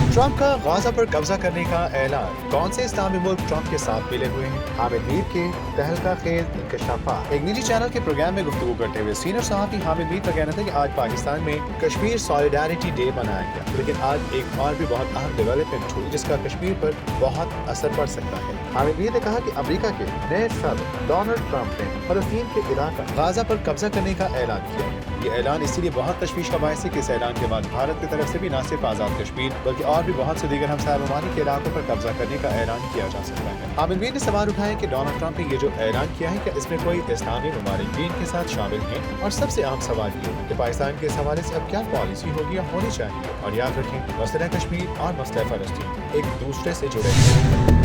Trump का Gaza पर कब्जा करने का ऐलान। कौन से इस्लामी मुल्क ट्रंप के साथ मिले हुए हैं? हामिद मीर के तहलका खेल इंकशाफात। एक निजी चैनल के प्रोग्राम में गुफ्तगू करते हुए सीनियर सहाफ़ी हामिद मीर का कहना था कि आज पाकिस्तान में कश्मीर सॉलिडारिटी डे मनाया गया, लेकिन आज एक और भी बहुत अहम डेवलपमेंट हुई जिसका कश्मीर पर बहुत असर पड़ सकता है। हामिद मीर ने कहा कि अमेरिका के नए सदर डोनाल्ड ट्रंप ने फलस्तीन के इलाका गाजा पर कब्जा करने का ऐलान किया है। ये ऐलान इसीलिए बहुत तशवीश का बायस है कि इस ऐलान के बाद भारत की तरफ से भी न सिर्फ आज़ाद कश्मीर बल्कि और भी बहुत से दीगर हमसाया ममालिक के इलाकों पर कब्जा करने का ऐलान किया जा सकता है। हामिद मीर ने सवाल उठाया कि डोनाल्ड ट्रंप ने ये जो ऐलान किया है क्या इसमें कोई इस्लामी ममालिक भी इनके साथ शामिल हैं? और सबसे अहम सवाल ये कि पाकिस्तान के इस हवाले से अब क्या पॉलिसी होगी या होनी चाहिए। और याद रखें, मसला कश्मीर और मसला फलस्तीन एक दूसरे से जुड़े हैं।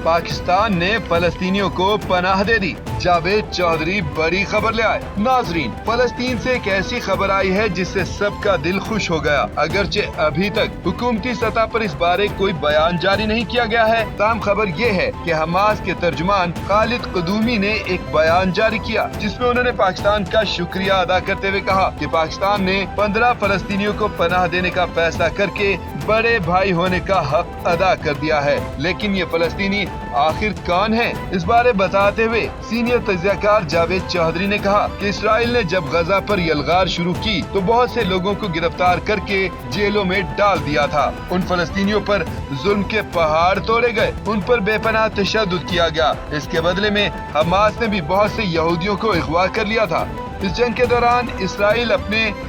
पाकिस्तान ने फलस्तीनियों को पनाह दे दी, जावेद चौधरी बड़ी खबर ले आए। नाजरीन, फलस्तीन से एक ऐसी खबर आई है जिससे सबका दिल खुश हो गया। अगरचे अभी तक हुकूमती सतह पर इस बारे कोई बयान जारी नहीं किया गया है, ताहम खबर ये है कि हमास के तर्जुमान खालिद कदूमी ने एक बयान जारी किया जिसमें उन्होंने पाकिस्तान का शुक्रिया अदा करते हुए कहा कि पाकिस्तान ने 15 फलस्तीनियों को पनाह देने का फैसला करके बड़े भाई होने का हक अदा कर दिया है। लेकिन ये फलस्तीनी आखिर कौन है? इस बारे बताते हुए सीनियर तज्जियाकार जावेद चौधरी ने कहा कि इसराइल ने जब गजा पर यलगार शुरू की तो बहुत से लोगों को गिरफ्तार करके जेलों में डाल दिया था। उन फलस्तीनियों पर जुल्म के पहाड़ तोड़े गए, उन पर बेपनाह तशद्दुद किया गया। इसके बदले में हमास ने भी बहुत से यहूदियों को अगवा कर लिया था। इस जंग के दौरान इसराइल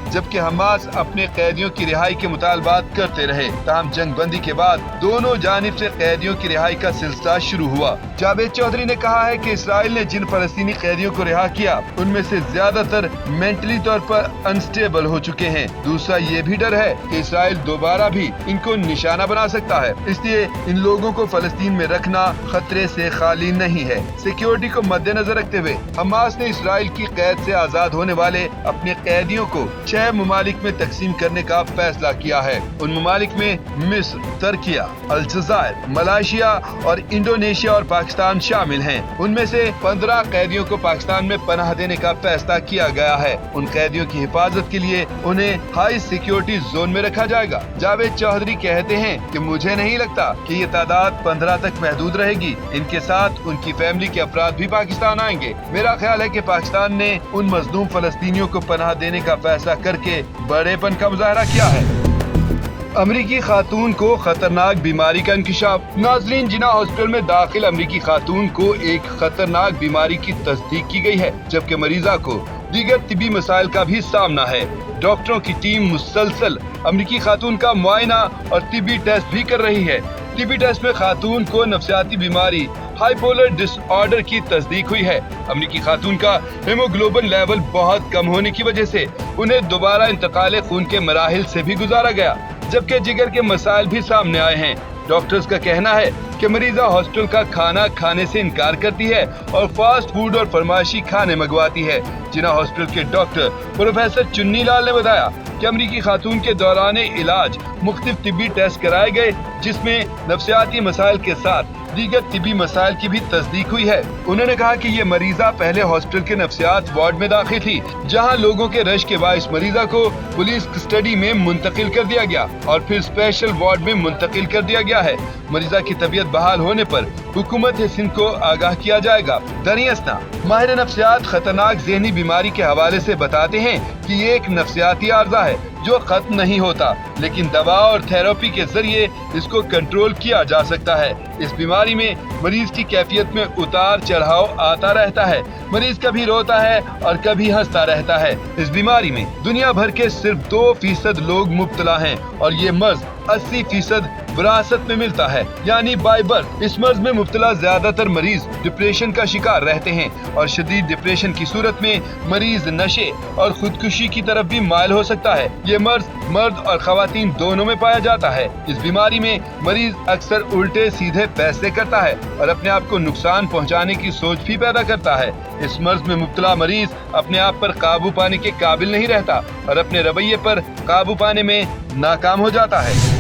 जबकि हमास अपने कैदियों की रिहाई के मुतालबात करते रहे, ताहम जंग बंदी के बाद दोनों जानिब से कैदियों की रिहाई का सिलसिला शुरू हुआ। जावेद चौधरी ने कहा है कि इसराइल ने जिन फलस्तीनी कैदियों को रिहा किया उनमें से ज्यादातर मेंटली तौर पर अनस्टेबल हो चुके हैं। दूसरा ये भी डर है कि इसराइल दोबारा भी इनको निशाना बना सकता है, इसलिए इन लोगों को फलस्तीन में रखना खतरे से खाली नहीं है। सिक्योरिटी को मद्देनजर रखते हुए हमास ने इसराइल की कैद से आजाद होने वाले अपने कैदियों को 6 ममालिक में तकसीम करने का फैसला किया है। उन ममालिक में मिस्र, तुर्किया, अल्जायर, मलेशिया और इंडोनेशिया और पाकिस्तान शामिल हैं। उनमें से 15 कैदियों को पाकिस्तान में पनाह देने का फैसला किया गया है। उन कैदियों की हिफाजत के लिए उन्हें हाई सिक्योरिटी जोन में रखा जाएगा। जावेद चौधरी कहते हैं कि मुझे नहीं लगता कि ये तादाद 15 तक महदूद रहेगी। इनके साथ उनकी फैमिली के अफराद भी पाकिस्तान आएंगे। मेरा ख्याल है कि पाकिस्तान ने उन मजलूम फलस्तीनियों को पनाह देने का फैसला करके बड़ेपन का मुजाहरा किया है। अमरीकी खातून को खतरनाक बीमारी का इंकशाफ। नाजरीन, जिन्ना हॉस्पिटल में दाखिल अमरीकी खातून को एक खतरनाक बीमारी की तस्दीक की गई है, जबकि मरीजा को दीगर तिबी मसाइल का भी सामना है। डॉक्टरों की टीम मुसलसल अमरीकी खातून का मुआयना और तिबी टेस्ट भी कर रही है। टीबी टेस्ट में खातून को नफसियाती बीमारी हाइपोलर डिसऑर्डर की तस्दीक हुई है। अमरीकी खातून का हीमोग्लोबिन लेवल बहुत कम होने की वजह से उन्हें दोबारा इंतकाल खून के मराहिल से भी गुजारा गया, जबकि जिगर के मसाइल भी सामने आए हैं। डॉक्टर्स का कहना है कि मरीजा हॉस्पिटल का खाना खाने से इनकार करती है और फास्ट फूड और फरमाइशी खाने मंगवाती है। जिन्ना हॉस्पिटल के डॉक्टर प्रोफेसर चुन्नी लाल ने बताया कि अमरीकी खातून के दौरान इलाज मुख्तलिफ तिब्बी टेस्ट कराए गए, जिसमें नफसियाती मसाइल के साथ दीगर तिबी मसाइल की भी तस्दीक हुई है। उन्होंने कहा कि ये मरीजा पहले हॉस्पिटल के नफसियात वार्ड में दाखिल थी, जहां लोगों के रश के बाइस मरीजा को पुलिस कस्टडी में मुंतकिल कर दिया गया और फिर स्पेशल वार्ड में मुंतकिल कर दिया गया है। मरीजा की तबीयत बहाल होने पर हुकूमत सिंध को आगाह किया जाएगा। दरियास्ना माहिर नफ्सियात खतरनाक ज़हनी बीमारी के हवाले से बताते हैं कि ये एक नफ्सियाती आर्जा है जो खत्म नहीं होता, लेकिन दवा और थेरेपी के जरिए इसको कंट्रोल किया जा सकता है। इस बीमारी में मरीज की कैफियत में उतार चढ़ाव आता रहता है। मरीज कभी रोता है और कभी हंसता रहता है। इस बीमारी में दुनिया भर के सिर्फ 2% लोग मुब्तला हैं और ये मर्ज 80% विरासत में मिलता है, यानी बाय बर्थ। इस मर्ज में मुब्तला ज्यादातर मरीज डिप्रेशन का शिकार रहते हैं और शदीद डिप्रेशन की सूरत में मरीज नशे और खुदकुशी की तरफ भी मायल हो सकता है। ये मर्ज मर्द और खवातीन दोनों में पाया जाता है। इस बीमारी में मरीज अक्सर उल्टे सीधे फैसले करता है और अपने आप को नुकसान पहुंचाने की सोच भी पैदा करता है। इस मर्ज में मुब्तला मरीज अपने आप पर काबू पाने के काबिल नहीं रहता और अपने रवैये पर काबू पाने में नाकाम हो जाता है।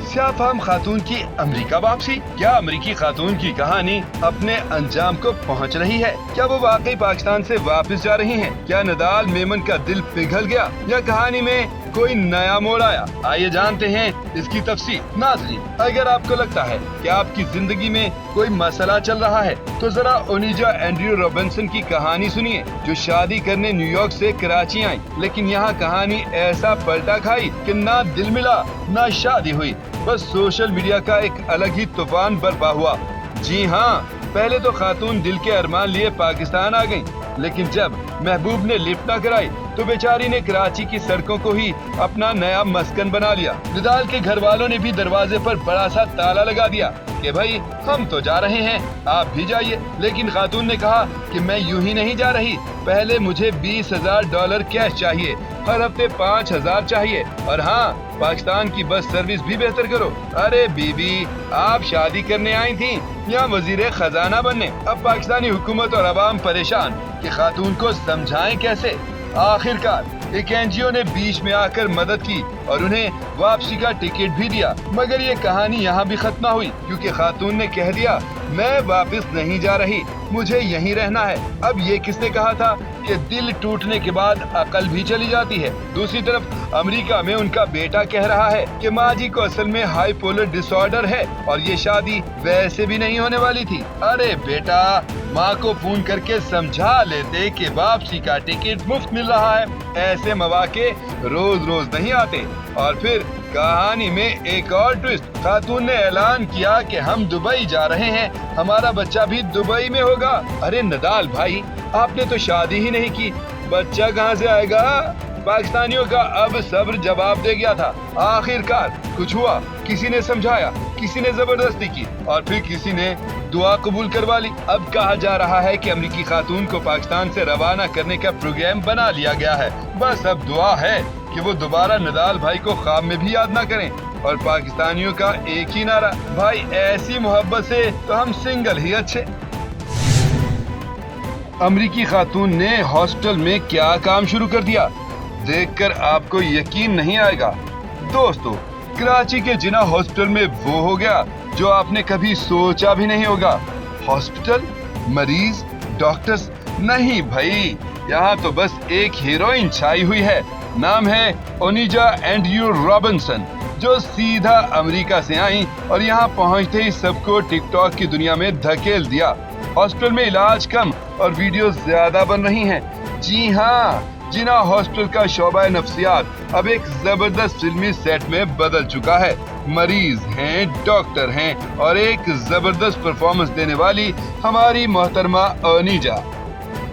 सियाफाम खातून की अमेरिका वापसी। क्या अमेरिकी खातून की कहानी अपने अंजाम को पहुंच रही है? क्या वो वाकई पाकिस्तान से वापस जा रही हैं? क्या नदाल मेमन का दिल पिघल गया या कहानी में कोई नया मोड़ आया। आइए जानते हैं इसकी तफसील। नाज़रीन, अगर आपको लगता है कि आपकी जिंदगी में कोई मसला चल रहा है तो जरा ओनिजा एंड्रयू रॉबिन्सन की कहानी सुनिए, जो शादी करने न्यूयॉर्क से कराची आई, लेकिन यहाँ कहानी ऐसा पलटा खाई कि ना दिल मिला ना शादी हुई, बस सोशल मीडिया का एक अलग ही तूफान बर्पा हुआ। जी हाँ, पहले तो खातून दिल के अरमान लिए पाकिस्तान आ गई, लेकिन जब महबूब ने लिफ्ट न कराई तो बेचारी ने कराची की सड़कों को ही अपना नया मस्कन बना लिया। निदाल के घर वालों ने भी दरवाजे पर बड़ा सा ताला लगा दिया कि भाई हम तो जा रहे हैं, आप भी जाइए। लेकिन खातून ने कहा कि मैं यूं ही नहीं जा रही, पहले मुझे $20,000 कैश चाहिए, हर हफ्ते 5,000 चाहिए, और हाँ, पाकिस्तान की बस सर्विस भी बेहतर करो। अरे बीबी, आप शादी करने आई थी या वजीर खजाना बनने? अब पाकिस्तानी हुकूमत और अवाम परेशान कि खातून को समझाएं कैसे। आखिरकार एक एनजीओ ने बीच में आकर मदद की और उन्हें वापसी का टिकट भी दिया। मगर ये कहानी यहाँ भी खत्म हुई, क्योंकि खातून ने कह दिया मैं वापस नहीं जा रही, मुझे यहीं रहना है। अब ये किसने कहा था कि दिल टूटने के बाद अकल भी चली जाती है। दूसरी तरफ अमेरिका में उनका बेटा कह रहा है कि माँ जी को असल में हाईपोलर डिसऑर्डर है और ये शादी वैसे भी नहीं होने वाली थी। अरे बेटा, माँ को फोन करके समझा लेते कि वापसी का टिकट मुफ्त मिल रहा है। ऐसे मौके रोज रोज नहीं आते। और फिर कहानी में एक और ट्विस्ट, खातून ने ऐलान किया कि हम दुबई जा रहे हैं, हमारा बच्चा भी दुबई में होगा। अरे नदाल भाई, आपने तो शादी ही नहीं की, बच्चा कहाँ से आएगा? पाकिस्तानियों का अब सब्र जवाब दे गया था। आखिरकार कुछ हुआ, किसी ने समझाया, किसी ने जबरदस्ती की और फिर किसी ने दुआ कबूल करवा ली। अब कहा जा रहा है कि अमेरिकी खातून को पाकिस्तान से रवाना करने का प्रोग्राम बना लिया गया है। बस अब दुआ है कि वो दोबारा नदाल भाई को ख्वाब में भी याद ना करें। और पाकिस्तानियों का एक ही नारा, भाई ऐसी मोहब्बत से तो हम सिंगल ही अच्छे। अमेरिकी खातून ने हॉस्टल में क्या काम शुरू कर दिया, देखकर आपको यकीन नहीं आएगा। दोस्तों, कराची के जिना हॉस्पिटल में वो हो गया जो आपने कभी सोचा भी नहीं होगा। हॉस्पिटल, मरीज, डॉक्टर्स नहीं भाई, यहाँ तो बस एक हीरोइन छाई हुई है। नाम है ओनिजा एंड्रयू रॉबिन्सन, जो सीधा अमेरिका से आई और यहाँ पहुँचते ही सबको टिकटॉक की दुनिया में धकेल दिया। हॉस्पिटल में इलाज कम और वीडियो ज्यादा बन रही हैं। जी हाँ, जिना हॉस्पिटल का शोबा नफ्सियात अब एक जबरदस्त फिल्मी सेट में बदल चुका है। मरीज हैं, डॉक्टर हैं और एक जबरदस्त परफॉर्मेंस देने वाली हमारी मोहतरमा ओनिजा।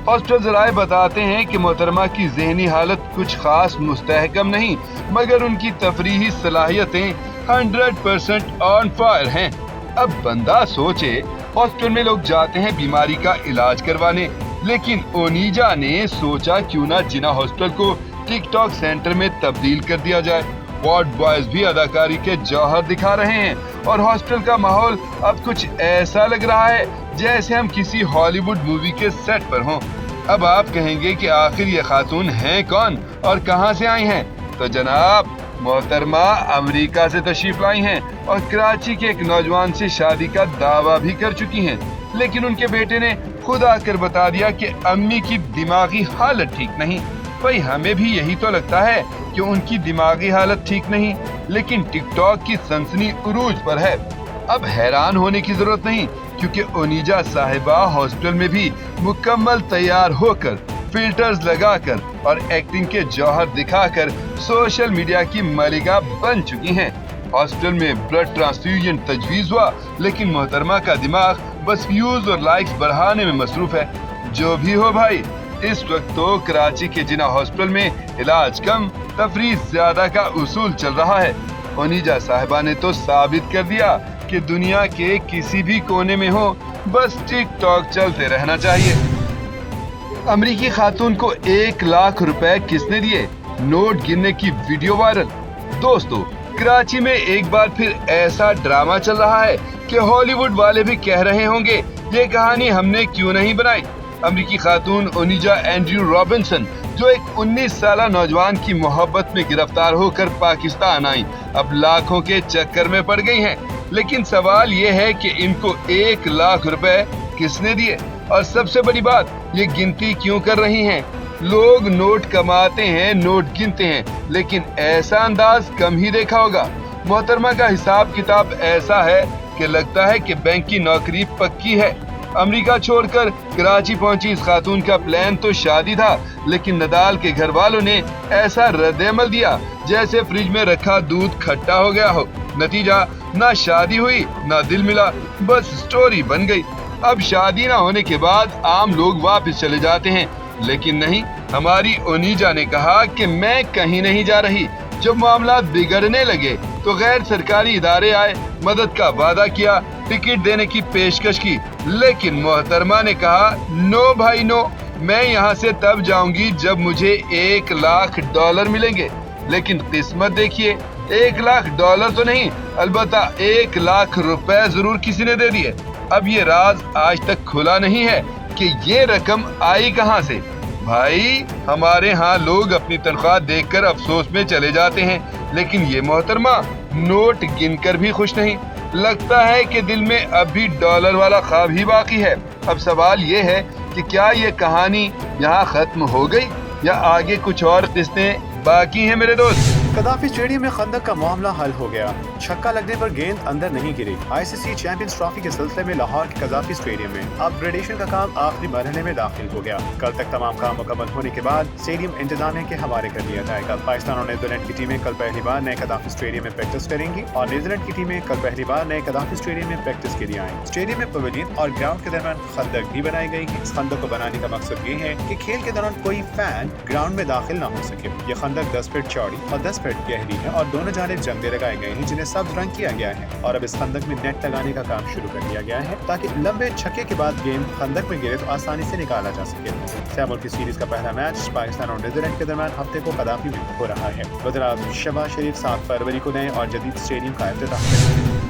हॉस्पिटल जराए बताते हैं कि मोहतरमा की ज़हनी हालत कुछ खास मुस्तहकम नहीं, मगर उनकी तफरीही सलाहियतें 100% ऑन फायर हैं। अब बंदा सोचे, हॉस्पिटल में लोग जाते हैं बीमारी का इलाज करवाने, लेकिन ओनिजा ने सोचा क्यों ना जिना हॉस्पिटल को टिकटॉक सेंटर में तब्दील कर दिया जाए। वार्ड बॉयज भी अदाकारी के जौहर दिखा रहे हैं और हॉस्पिटल का माहौल अब कुछ ऐसा लग रहा है जैसे हम किसी हॉलीवुड मूवी के सेट पर हों। अब आप कहेंगे कि आखिर ये खातून हैं कौन और कहां से आई हैं? तो जनाब, मोहतरमा अमेरिका से तशरीफ लाई हैं और कराची के एक नौजवान से शादी का दावा भी कर चुकी हैं। लेकिन उनके बेटे ने खुद आकर बता दिया कि अम्मी की दिमागी हालत ठीक नहीं। भाई हमें भी यही तो लगता है कि उनकी दिमागी हालत ठीक नहीं, लेकिन टिकटॉक की सनसनी उरूज पर है। अब हैरान होने की जरूरत नहीं, क्योंकि ओनिजा साहिबा हॉस्पिटल में भी मुकम्मल तैयार होकर, फिल्टर्स लगाकर और एक्टिंग के जौहर दिखाकर सोशल मीडिया की मलिका बन चुकी हैं। हॉस्पिटल में ब्लड ट्रांसफ्यूजन तजवीज हुआ, लेकिन मोहतरमा का दिमाग बस व्यूज और लाइक्स बढ़ाने में मसरूफ है। जो भी हो भाई, इस वक्त तो कराची के जिना हॉस्पिटल में इलाज कम तफरीह ज्यादा का उसूल चल रहा है। ओनिजा साहिबा ने तो साबित कर दिया कि दुनिया के किसी भी कोने में हो, बस टिकटॉक चलते रहना चाहिए। अमेरिकी खातून को 1 लाख रुपए किसने दिए? नोट गिनने की वीडियो वायरल। दोस्तों, कराची में एक बार फिर ऐसा ड्रामा चल रहा है कि हॉलीवुड वाले भी कह रहे होंगे ये कहानी हमने क्यों नहीं बनाई। अमेरिकी खातून ओनिजा एंड्रयू रॉबिन्सन, जो एक 19 साला नौजवान की मोहब्बत में गिरफ्तार होकर पाकिस्तान आई, अब लाखों के चक्कर में पड़ गई हैं। लेकिन सवाल ये है कि इनको 1 लाख रुपए किसने दिए? और सबसे बड़ी बात, ये गिनती क्यों कर रही हैं? लोग नोट कमाते हैं, नोट गिनते हैं, लेकिन ऐसा अंदाज कम ही देखा होगा। मोहतरमा का हिसाब किताब ऐसा है कि लगता है कि बैंक की नौकरी पक्की है। अमेरिका छोड़कर कराची पहुंची इस खातून का प्लान तो शादी था, लेकिन नदाल के घर वालों ने ऐसा रद्द-ए-अमल दिया जैसे फ्रिज में रखा दूध खट्टा हो गया हो। नतीजा, ना शादी हुई ना दिल मिला, बस स्टोरी बन गई। अब शादी ना होने के बाद आम लोग वापस चले जाते हैं, लेकिन नहीं, हमारी ओनीजा ने कहा कि मैं कहीं नहीं जा रही। जब मामला बिगड़ने लगे तो गैर सरकारी इदारे आए, मदद का वादा किया, टिकट देने की पेशकश की, लेकिन मोहतरमा ने कहा नो भाई नो, मैं यहाँ से तब जाऊंगी जब मुझे $1,00,000 मिलेंगे। लेकिन किस्मत देखिए, $1,00,000 तो नहीं, अलबत्ता ₹1,00,000 जरूर किसी ने दे दिए। अब ये राज आज तक खुला नहीं है कि ये रकम आई कहाँ से। भाई, हमारे यहाँ लोग अपनी तनख्वाह देखकर अफसोस में चले जाते हैं, लेकिन ये मोहतरमा नोट गिनकर भी खुश नहीं। लगता है कि दिल में अब भी डॉलर वाला ख्वाब ही बाकी है। अब सवाल ये है कि क्या ये कहानी यहाँ खत्म हो गई या आगे कुछ और किस्तें बाकी हैं मेरे दोस्त। कदाफी स्टेडियम में खंदक का मामला हल हो गया। छक्का लगने पर गेंद अंदर नहीं गिरी। आईसीसी चैंपियंस ट्रॉफी के सिलसिले में लाहौर के कदाफी स्टेडियम में अपग्रेडेशन का काम आखिरी मरहले में दाखिल हो गया। कल तक तमाम काम मुकम्मल होने के बाद स्टेडियम इंतजामिया के हवाले कर दिया जाएगा। पाकिस्तान और नीदरलैंड की टीमें कल पहली बार नए कदाफी स्टेडियम में प्रैक्टिस करेंगी और नीदरलैंड की टीमें कल पहली बार नए कदाफी स्टेडियम में प्रैक्टिस के लिए आएंगी। स्टेडियम में पवेलियन और ग्राउंड के दरमियान खंदक भी बनाई गई है। इस खंदक को बनाने का मकसद ये है कि खेल के दौरान कोई फैन ग्राउंड में दाखिल न हो सके। ये खंदक 10 फीट चौड़ी और 10 फीट गहरी है और दोनों जानिब जंगले लगाए गए हैं जिन्हें सब्ज रंग किया गया है। और अब इस खंदक में नेट लगाने का काम शुरू कर दिया गया है ताकि लंबे छक्के के बाद गेंद खंदक में गिरे तो आसानी से निकाला जा सके। सैमुअल की सीरीज का पहला मैच पाकिस्तान और नीदरलैंड के दरमियान हफ्ते को कदाफी में हो रहा है। वज़ीर आज़म शहबाज शरीफ 7 फरवरी को नए और जदीद स्टेडियम का इफ्तिताह करेंगे।